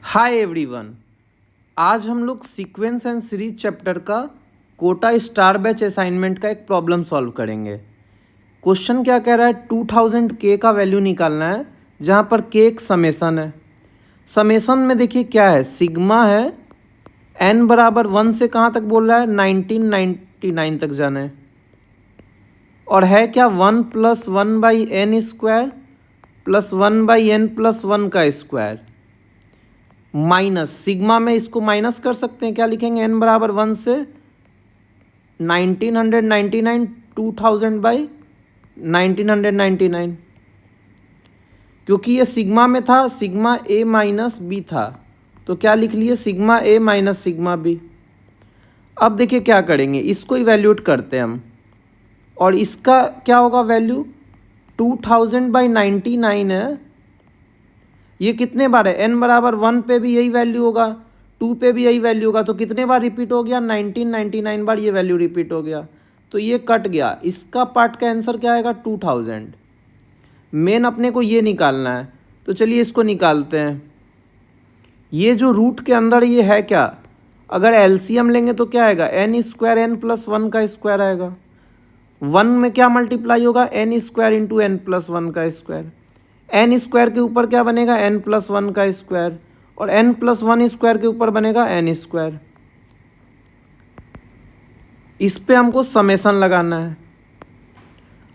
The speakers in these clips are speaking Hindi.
Hi everyone. आज हम लोग सीक्वेंस एंड सीरीज चैप्टर का कोटा स्टार बैच असाइनमेंट का एक प्रॉब्लम सॉल्व करेंगे। क्वेश्चन क्या कह रहा है, 2000 के का वैल्यू निकालना है जहाँ पर के एक समेसन है। समेसन में देखिए क्या है, सिग्मा है, एन बराबर 1 से कहाँ तक बोल रहा है, 1999 तक जाना है। और है क्या, 1 + 1/n² + 1/n+1 का स्क्वायर माइनस सिग्मा में इसको माइनस कर सकते हैं। क्या लिखेंगे, एन बराबर 1 से 1999 2000/1999, क्योंकि ये सिग्मा में था, सिग्मा ए माइनस बी था, तो क्या लिख लिए, सिग्मा ए माइनस सिग्मा बी। अब देखिए क्या करेंगे, इसको इवैल्यूएट करते हैं हम, और इसका क्या होगा वैल्यू, 2000/99 है। ये कितने बार है, n बराबर 1 पे भी यही वैल्यू होगा, 2 पे भी यही वैल्यू होगा, तो कितने बार रिपीट हो गया, 1999 बार ये वैल्यू रिपीट हो गया, तो ये कट गया। इसका पार्ट का आंसर क्या आएगा, 2000। मेन अपने को ये निकालना है, तो चलिए इसको निकालते हैं। ये जो रूट के अंदर ये है क्या, अगर एलसीएम लेंगे तो क्या आएगा, n² n+1 का स्क्वायर आएगा। 1 में क्या मल्टीप्लाई होगा, n² इंटू n+1 का स्क्वायर। n² के ऊपर क्या बनेगा, n+1 का स्क्वायर, और n+1 स्क्वायर के ऊपर बनेगा n²। इस पे हमको समेसन लगाना है।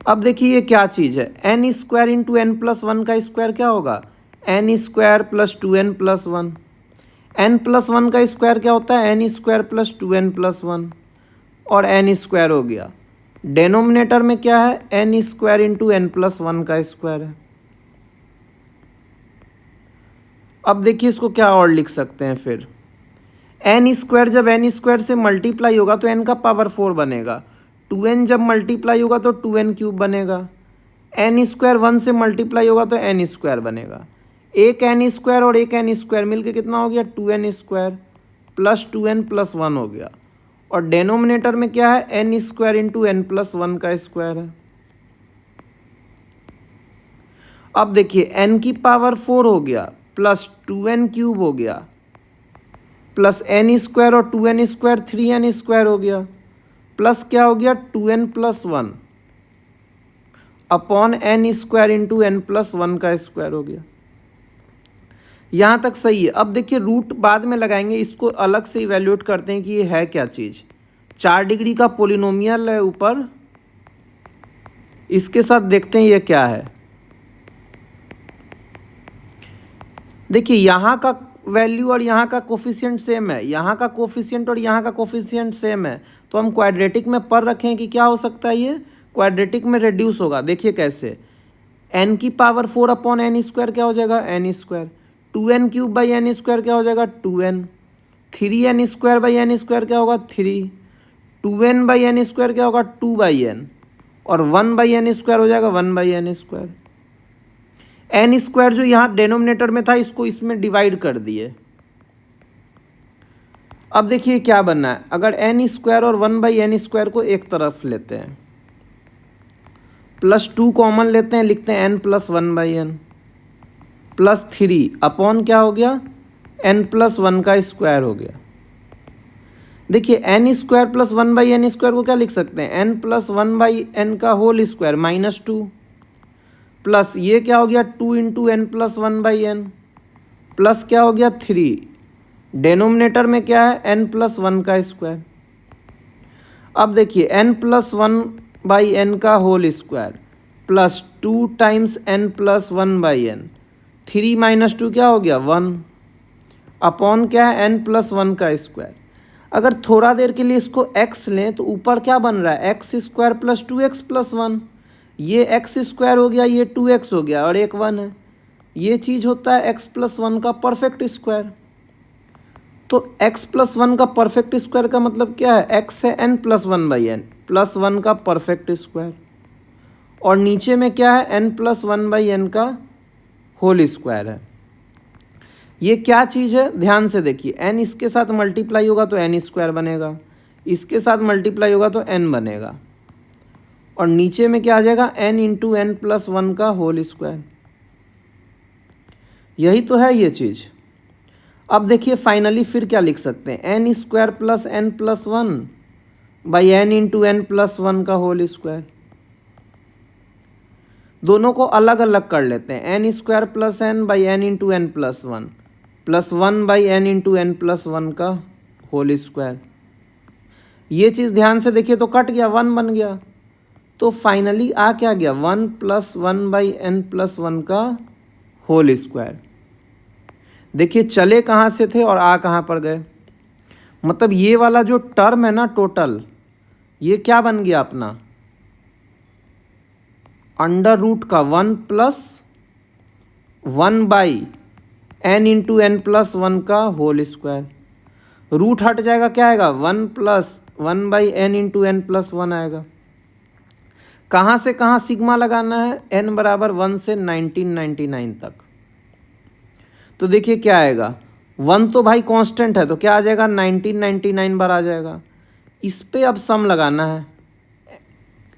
अब देखिए ये क्या चीज़ है, n² इंटू n+1 का स्क्वायर क्या होगा, n² + 2n+1। n+1 का स्क्वायर क्या होता है, n² + 2n+1, और n² हो गया। डेनोमिनेटर में क्या है, n² इंटू n+1 का स्क्वायर है। अब देखिए इसको क्या और लिख सकते हैं फिर, n² जब n² से मल्टीप्लाई होगा तो n का पावर 4 बनेगा, 2n जब मल्टीप्लाई होगा तो 2n³ बनेगा, n² 1 से मल्टीप्लाई होगा तो n² बनेगा। एक n² और एक n² मिलके कितना हो गया, 2n² + 2n+1 हो गया। और डेनोमिनेटर में क्या है, n² इंटू n+1 का स्क्वायर है। अब देखिए n की पावर 4 हो गया, प्लस 2n³ हो गया, प्लस n² और 2n² 3n² हो गया, प्लस क्या हो गया, 2n+1 upon n² into n+1 का स्क्वायर हो गया। यहाँ तक सही है। अब देखिए रूट बाद में लगाएंगे, इसको अलग से इवैल्यूएट करते हैं कि ये है क्या चीज़। 4 डिग्री का पोलिनोमियल है ऊपर, इसके साथ देखते हैं ये क्या है। देखिए यहाँ का वैल्यू और यहाँ का कोफिशिएंट सेम है, यहाँ का कोफिशिएंट और यहाँ का कोफिशिएंट सेम है, तो हम क्वाड्रेटिक में पर रखें कि क्या हो सकता है, ये क्वाड्रेटिक में रिड्यूस होगा। देखिए कैसे, n की पावर 4 अपॉन n² क्या हो जाएगा, n², 2n³ n² क्या हो जाएगा, 2n, 3n² क्या होगा, 3, 2n/n² क्या होगा, 2/n, और 1/n² हो जाएगा 1/n²। n² जो यहाँ डेनोमिनेटर में था इसको इसमें डिवाइड कर दिए। अब देखिए क्या बनना है, अगर n² और 1/n² को एक तरफ लेते हैं, +2 कॉमन लेते हैं, लिखते हैं n+1/n, प्लस 3 अपॉन क्या हो गया, n+1 का स्क्वायर हो गया। देखिए n² + 1/n² को क्या लिख सकते हैं, n+1/n का होल स्क्वायर -2, प्लस ये क्या हो गया, 2 इंटू n+1/n, प्लस क्या हो गया 3, डेनोमिनेटर में क्या है, n+1 का स्क्वायर। अब देखिए n+1/n का whole square plus 2 times n+1/n, 3 - 2 क्या हो गया, 1, अपॉन क्या है, n+1 का स्क्वायर। अगर थोड़ा देर के लिए इसको x लें तो ऊपर क्या बन रहा है, x² + 2x + 1, ये x² हो गया, ये 2x हो गया, और एक 1 है। ये चीज़ होता है x + 1 का परफेक्ट स्क्वायर। तो x + 1 का परफेक्ट स्क्वायर का मतलब क्या है, x है n+1/n +1 का परफेक्ट स्क्वायर, और नीचे में क्या है, n+1/n का होल स्क्वायर है। ये क्या चीज़ है, ध्यान से देखिए, n इसके साथ मल्टीप्लाई होगा तो n² बनेगा, इसके साथ मल्टीप्लाई होगा तो n बनेगा, और नीचे में क्या आ जाएगा, n इंटू n+1 का होल स्क्वायर। यही तो है ये चीज़। अब देखिए फाइनली फिर क्या लिख सकते हैं, n square plus n plus one by n into n plus one का होल स्क्वायर। दोनों को अलग अलग कर लेते हैं, n square plus n by n into n plus one by n into n plus one का होल स्क्वायर। ये चीज़ ध्यान से देखिए तो कट गया, वन बन गया। तो फाइनली आ क्या गया, one plus one by n plus one का होल स्क्वायर। देखिए चले कहाँ से थे और आ कहाँ पर गए, मतलब ये वाला जो टर्म है ना टोटल, ये क्या बन गया अपना, अंडर रूट का one plus one by n into n plus one का होल स्क्वायर। रूट हट जाएगा, क्या आएगा, one plus one by n into n plus one आएगा। कहाँ से कहाँ सिग्मा लगाना है, एन बराबर 1 से 1999 तक। तो देखिए क्या आएगा, वन तो भाई कांस्टेंट है तो क्या आ जाएगा, 1999 बार आ जाएगा। इस पे अब सम लगाना है,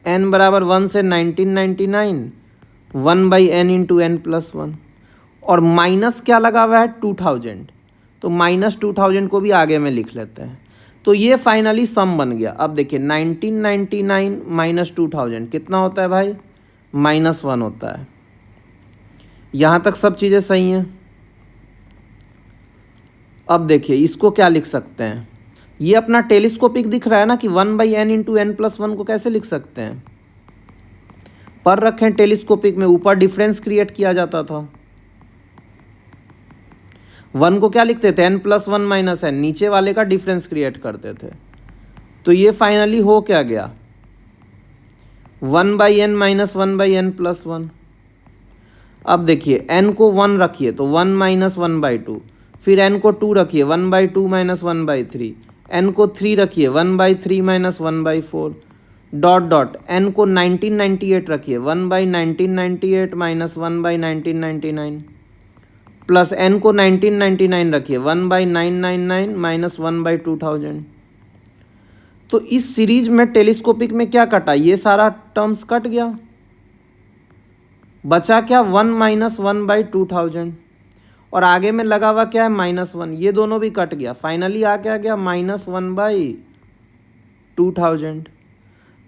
एन बराबर 1 से 1999, 1 by n into n plus one, और माइनस क्या लगा हुआ है 2000, तो माइनस 2000 को भी आगे में लिख लेते हैं। तो ये फाइनली सम बन गया। अब देखिए 1999 माइनस 2000 कितना होता है भाई, -1 होता है। यहाँ तक सब चीज़ें सही हैं। अब देखिए इसको क्या लिख सकते हैं, ये अपना टेलीस्कोपिक दिख रहा है ना कि 1 by n into n plus one को कैसे लिख सकते हैं, पर रखें टेलीस्कोपिक में ऊपर डिफरेंस क्रिएट किया जाता था। 1 को क्या लिखते थे, n plus one minus n, नीचे वाले का डिफरेंस क्रिएट करते थे। तो ये फाइनली हो क्या गया, 1 by n minus one by n plus one. अब देखिए एन को 1 रखिए तो 1 माइनस वन बाई टू, फिर एन को 2 रखिए 1 by two minus one by three, n को 3 रखिए 1 by three minus one by four, dot dot n को 1998 रखिए 1 by 1998 minus 1 by 1999, plus n को 1999 रखिए 1 बाई 999 माइनस 1 बाई 2000। तो इस सीरीज में टेलीस्कोपिक में क्या कटा, ये सारा टर्म्स कट गया, बचा क्या 1 माइनस वन बाई 2000, और आगे में लगा हुआ क्या है -1, ये दोनों भी कट गया। फाइनली आ क्या गया, -1 बाई 2000।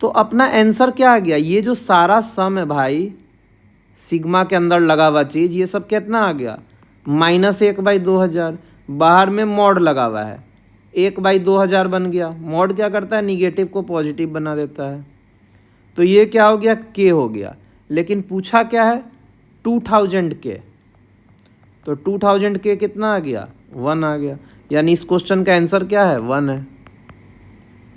तो अपना आंसर क्या आ गया, ये जो सारा सम है भाई सिग्मा के अंदर लगा हुआ चीज़, ये सब कितना आ गया, -1 बाई 2000। बाहर में मॉड लगा हुआ है, 1 बाई 2000 बन गया। मॉड क्या करता है, निगेटिव को पॉजिटिव बना देता है। तो ये क्या हो गया, के हो गया। लेकिन पूछा क्या है, 2000 के, तो 2000 के कितना आ गया, 1 आ गया। यानी इस क्वेश्चन का आंसर क्या है, 1 है।